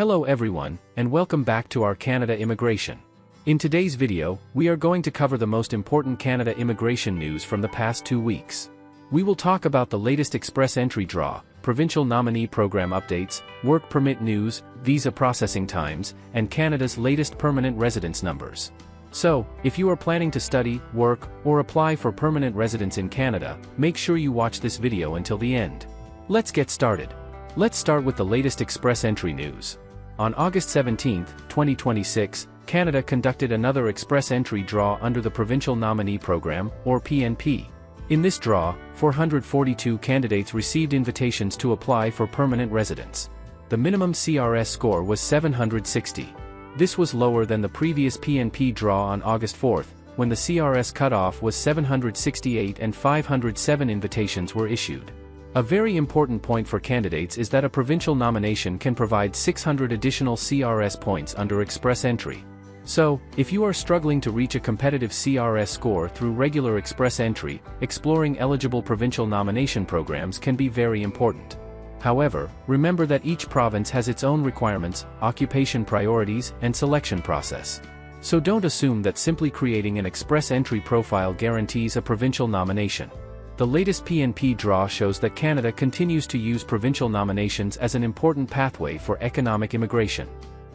Hello everyone, and welcome back to our Canada Immigration. In today's video, we are going to cover the most important Canada immigration news from the past 2 weeks. We will talk about the latest express entry draw, provincial nominee program updates, work permit news, visa processing times, and Canada's latest permanent residence numbers. So, if you are planning to study, work, or apply for permanent residence in Canada, make sure you watch this video until the end. Let's get started. Let's start with the latest express entry news. On August 17, 2026, Canada conducted another express entry draw under the Provincial Nominee Program, or PNP. In this draw, 442 candidates received invitations to apply for permanent residence. The minimum CRS score was 760. This was lower than the previous PNP draw on August 4, when the CRS cutoff was 768 and 507 invitations were issued. A very important point for candidates is that a provincial nomination can provide 600 additional CRS points under express entry. So, if you are struggling to reach a competitive CRS score through regular express entry, exploring eligible provincial nomination programs can be very important. However, remember that each province has its own requirements, occupation priorities, and selection process. So don't assume that simply creating an express entry profile guarantees a provincial nomination. The latest PNP draw shows that Canada continues to use provincial nominations as an important pathway for economic immigration.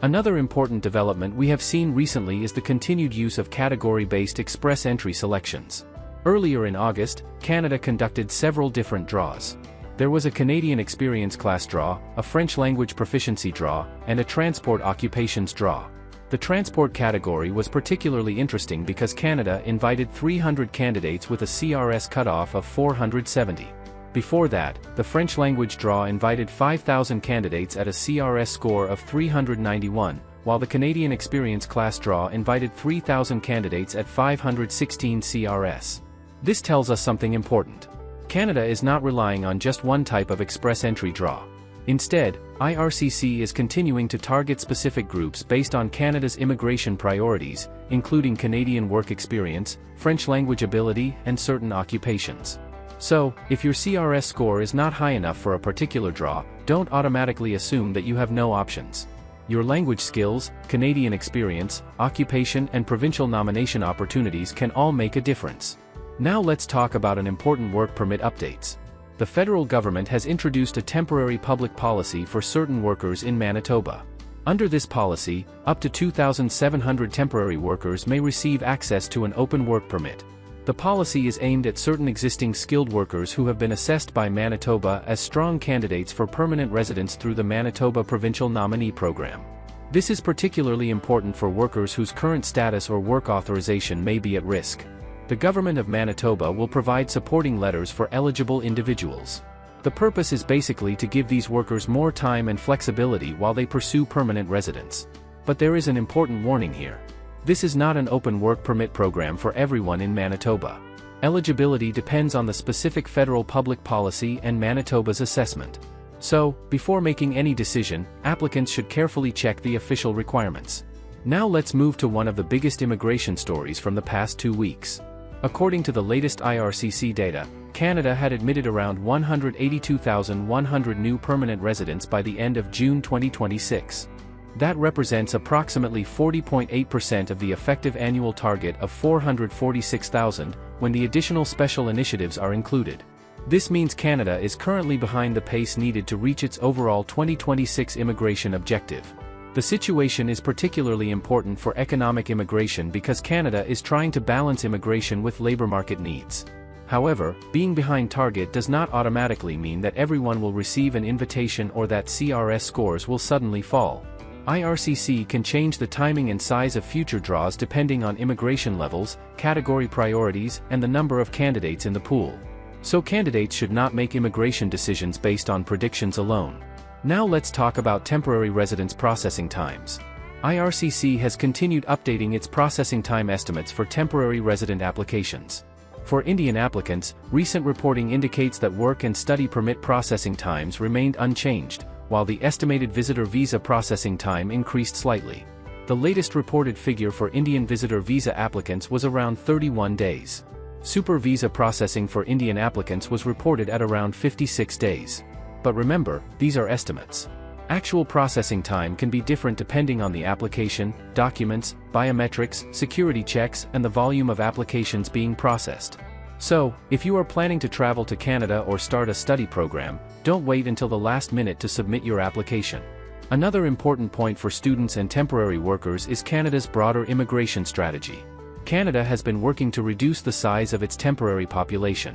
Another important development we have seen recently is the continued use of category-based express entry selections. Earlier in August, Canada conducted several different draws. There was a Canadian Experience Class draw, a French Language Proficiency draw, and a Transport Occupations draw. The transport category was particularly interesting because Canada invited 300 candidates with a CRS cutoff of 470. Before that, the French language draw invited 5,000 candidates at a CRS score of 391, while the Canadian Experience Class draw invited 3,000 candidates at 516 CRS. This tells us something important. Canada is not relying on just one type of express entry draw. Instead, IRCC is continuing to target specific groups based on Canada's immigration priorities, including Canadian work experience, French language ability, and certain occupations. So, if your CRS score is not high enough for a particular draw, don't automatically assume that you have no options. Your language skills, Canadian experience, occupation, and provincial nomination opportunities can all make a difference. Now let's talk about an important work permit updates. The federal government has introduced a temporary public policy for certain workers in Manitoba. Under this policy, up to 2,700 temporary workers may receive access to an open work permit. The policy is aimed at certain existing skilled workers who have been assessed by Manitoba as strong candidates for permanent residence through the Manitoba Provincial Nominee Program. This is particularly important for workers whose current status or work authorization may be at risk. The government of Manitoba will provide supporting letters for eligible individuals. The purpose is basically to give these workers more time and flexibility while they pursue permanent residence. But there is an important warning here. This is not an open work permit program for everyone in Manitoba. Eligibility depends on the specific federal public policy and Manitoba's assessment. So, before making any decision, applicants should carefully check the official requirements. Now let's move to one of the biggest immigration stories from the past 2 weeks. According to the latest IRCC data, Canada had admitted around 182,100 new permanent residents by the end of June 2026. That represents approximately 40.8% of the effective annual target of 446,000, when the additional special initiatives are included. This means Canada is currently behind the pace needed to reach its overall 2026 immigration objective. The situation is particularly important for economic immigration because Canada is trying to balance immigration with labor market needs. However, being behind target does not automatically mean that everyone will receive an invitation or that CRS scores will suddenly fall. IRCC can change the timing and size of future draws depending on immigration levels, category priorities, and the number of candidates in the pool. So candidates should not make immigration decisions based on predictions alone. Now let's talk about temporary residence processing times. IRCC has continued updating its processing time estimates for temporary resident applications. For Indian applicants, recent reporting indicates that work and study permit processing times remained unchanged, while the estimated visitor visa processing time increased slightly. The latest reported figure for Indian visitor visa applicants was around 31 days. Super visa processing for Indian applicants was reported at around 56 days. But remember, these are estimates. Actual processing time can be different depending on the application, documents, biometrics, security checks, and the volume of applications being processed. So, if you are planning to travel to Canada or start a study program, don't wait until the last minute to submit your application. Another important point for students and temporary workers is Canada's broader immigration strategy. Canada has been working to reduce the size of its temporary population.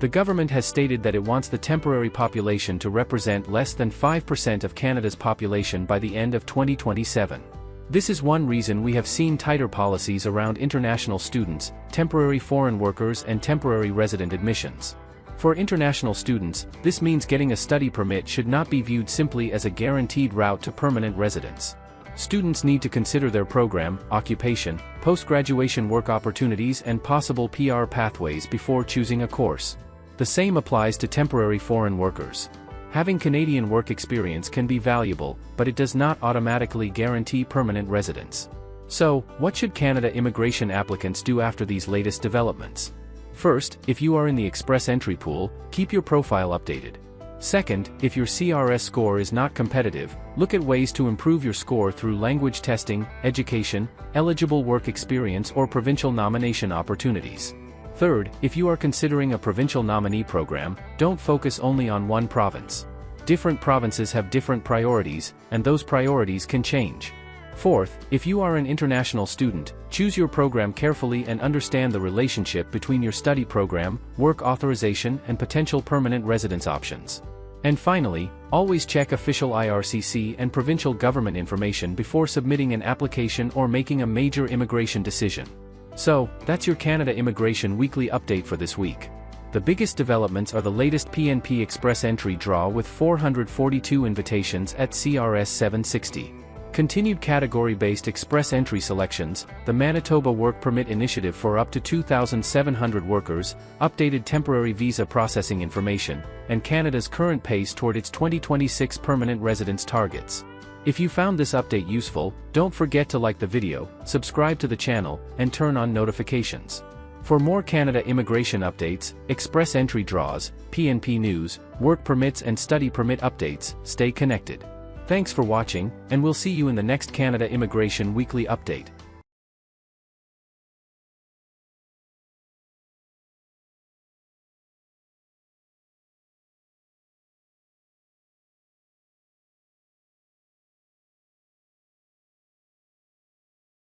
The government has stated that it wants the temporary population to represent less than 5% of Canada's population by the end of 2027. This is one reason we have seen tighter policies around international students, temporary foreign workers, and temporary resident admissions. For international students, this means getting a study permit should not be viewed simply as a guaranteed route to permanent residence. Students need to consider their program, occupation, post-graduation work opportunities, and possible PR pathways before choosing a course. The same applies to temporary foreign workers. Having Canadian work experience can be valuable, but it does not automatically guarantee permanent residence. So, what should Canada immigration applicants do after these latest developments? First, if you are in the express entry pool, keep your profile updated. Second, if your CRS score is not competitive, look at ways to improve your score through language testing, education, eligible work experience, or provincial nomination opportunities. Third, if you are considering a provincial nominee program, don't focus only on one province. Different provinces have different priorities, and those priorities can change. Fourth, if you are an international student, choose your program carefully and understand the relationship between your study program, work authorization, and potential permanent residence options. And finally, always check official IRCC and provincial government information before submitting an application or making a major immigration decision. So, that's your Canada Immigration Weekly Update for this week. The biggest developments are the latest PNP Express Entry draw with 442 invitations at CRS 760. Continued category-based express entry selections, the Manitoba Work Permit Initiative for up to 2,700 workers, updated temporary visa processing information, and Canada's current pace toward its 2026 permanent residence targets. If you found this update useful, don't forget to like the video, subscribe to the channel, and turn on notifications. For more Canada immigration updates, express entry draws, PNP news, work permits, and study permit updates, stay connected. Thanks for watching, and we'll see you in the next Canada Immigration Weekly Update.